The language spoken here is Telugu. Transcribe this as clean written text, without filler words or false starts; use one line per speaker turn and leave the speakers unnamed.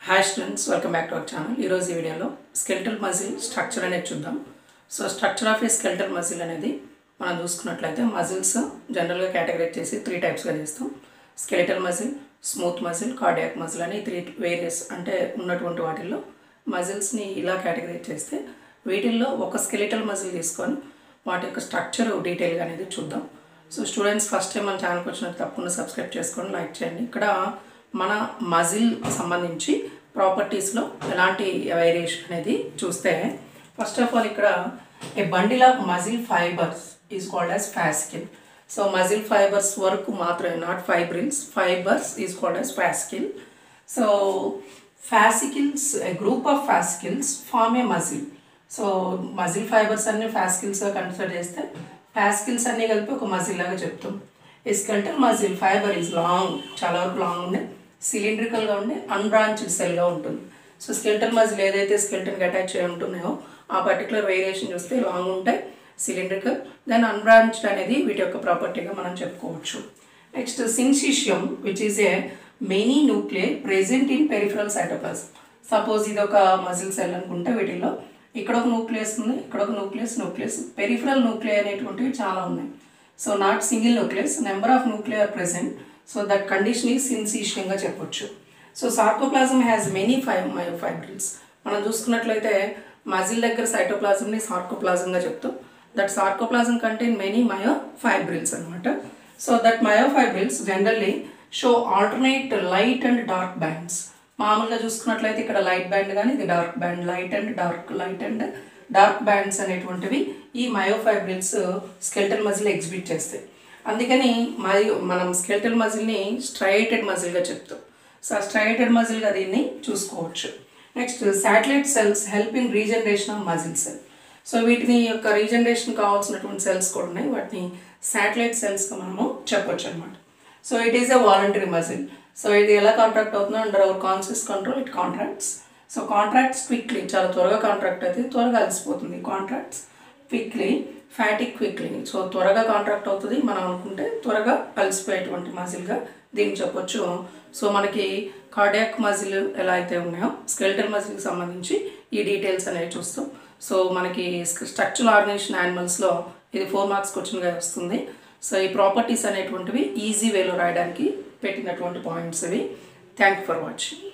Hi students, welcome back to our channel. ఈరోజు ఈ వీడియోలో స్కెలిటల్ మజిల్ స్ట్రక్చర్ అనేది చూద్దాం. So structure of A skeletal muscle అనేది మనం చూసుకున్నట్లయితే మజిల్స్ జనరల్గా కేటగరైజ్ చేసి 3 టైప్స్గా చేస్తాం. Skeletal muscle, smooth muscle, cardiac muscle అని 3 వేరియస్ అంటే ఉన్నటువంటి వాటిల్లో మజిల్స్ని ఇలా కేటగరైజ్ చేస్తే వీటిల్లో ఒక స్కెలిటల్ మజిల్ తీసుకొని వాటి యొక్క స్ట్రక్చర్ డీటెయిల్గా అనేది చూద్దాం. సో స్టూడెంట్స్ ఫస్ట్ టైం మన ఛానల్కి వచ్చినట్టు తప్పకుండా సబ్స్క్రైబ్ చేసుకొని లైక్ చేయండి. ఇక్కడ మన మజిల్ సంబంధించి ప్రాపర్టీస్లో ఎలాంటి వేరియేషన్ అనేది చూస్తే ఫస్ట్ ఆఫ్ ఆల్ ఇక్కడ a bundle of muscle fibres is called as fascicle. So muscle fibres వరకు మాత్రమే, not fibrils, fibres is called as fascicle. So fascicles, a group of fascicles form a muscle. So muscle fibres అన్ని ఫాస్కిల్స్గా కన్సిడర్ చేస్తే ఫాస్కిల్స్ అన్నీ కలిపి ఒక మజిల్ లాగా చెప్తాం. ఈ skeletal muscle fibre is long, చాలా వరకు లాంగ్ ఉండే, సిలిండ్రికల్గా ఉండే, అన్బ్రాంచ్డ్ సెల్గా ఉంటుంది. సో స్కెలిటల్ మజిల్ ఏదైతే స్కెలిటన్కి అటాచ్ అయి ఉంటున్నాయో ఆ పర్టికులర్ వేరియేషన్ చూస్తే లాంగ్ ఉంటాయి, సిలిండ్రికల్, దెన్ అన్బ్రాంచ్డ్ అనేది వీటి యొక్క ప్రాపర్టీగా మనం చెప్పుకోవచ్చు. Next syncytium which is a many nuclear present in peripheral cytoplasm. Suppose ఇది ఒక మజిల్ సెల్ అనుకుంటే వీటిల్లో ఇక్కడ ఒక న్యూక్లియస్ ఉంది, ఇక్కడ ఒక న్యూక్లియస్ పెరిఫరల్ న్యూక్లియర్ అనేటువంటివి చాలా ఉన్నాయి. So not single nucleus, number of nuclear present, so that condition is సిన్సిషియంగా చెప్పొచ్చు. So sarcoplasm has many myofibrils. మనం చూసుకున్నట్లయితే మజిల్ దగ్గర సైటోప్లాజంని సార్కోప్లాజంగా చెప్తాం. That sarcoplasm contain many myofibrils అనమాట. So that myofibrils generally show alternate light and dark bands. మామూలుగా చూసుకున్నట్లయితే ఇక్కడ లైట్ బ్యాండ్ కానీ ఇది dark band, light and dark bands అనేటువంటివి ఈ మయోఫైబ్రిల్స్ స్కెలిటల్ మజిల్ ఎగ్జిబిట్ చేస్తాయి. అందుకని మనం స్కెలిటల్ మజిల్ని స్ట్రైటెడ్ మజిల్గా చెప్తాం. సో స్ట్రైటెడ్ మజిల్గా దీన్ని చూసుకోవచ్చు. Next satellite cells help in regeneration of muscle cell. So వీటిని యొక్క రీజనరేషన్ కావాల్సినటువంటి సెల్స్ కూడా ఉన్నాయి, వాటిని శాటిలైట్ సెల్స్గా మనము చెప్పొచ్చు అనమాట. So it is a voluntary muscle. So ఇది ఎలా కాంట్రాక్ట్ అవుతుందో under our conscious control it contracts. So contracts quickly, చాలా త్వరగా కాంట్రాక్ట్ అయితే త్వరగా అలసిపోతుంది. Contracts quickly, fatigue quickly. So త్వరగా కాంట్రాక్ట్ అవుతుంది, మనం అనుకుంటే త్వరగా అలసిపోయేటువంటి మజిల్గా దీన్ని చెప్పొచ్చు. సో మనకి కార్డియాక్ మజిల్ ఎలా అయితే ఉన్నాయో స్కెలిటల్ మజిల్కి సంబంధించి ఈ డీటెయిల్స్ అనేవి చూస్తాం. సో మనకి స్ట్రక్చరల్ ఆర్గనైజేషన్ యానిమల్స్లో ఇది 4 మార్క్స్ క్వశ్చన్గా వస్తుంది. సో ఈ ప్రాపర్టీస్ అనేటువంటివి ఈజీ వేలో రాయడానికి పెట్టినటువంటి పాయింట్స్ ఇవి. Thank you for watching.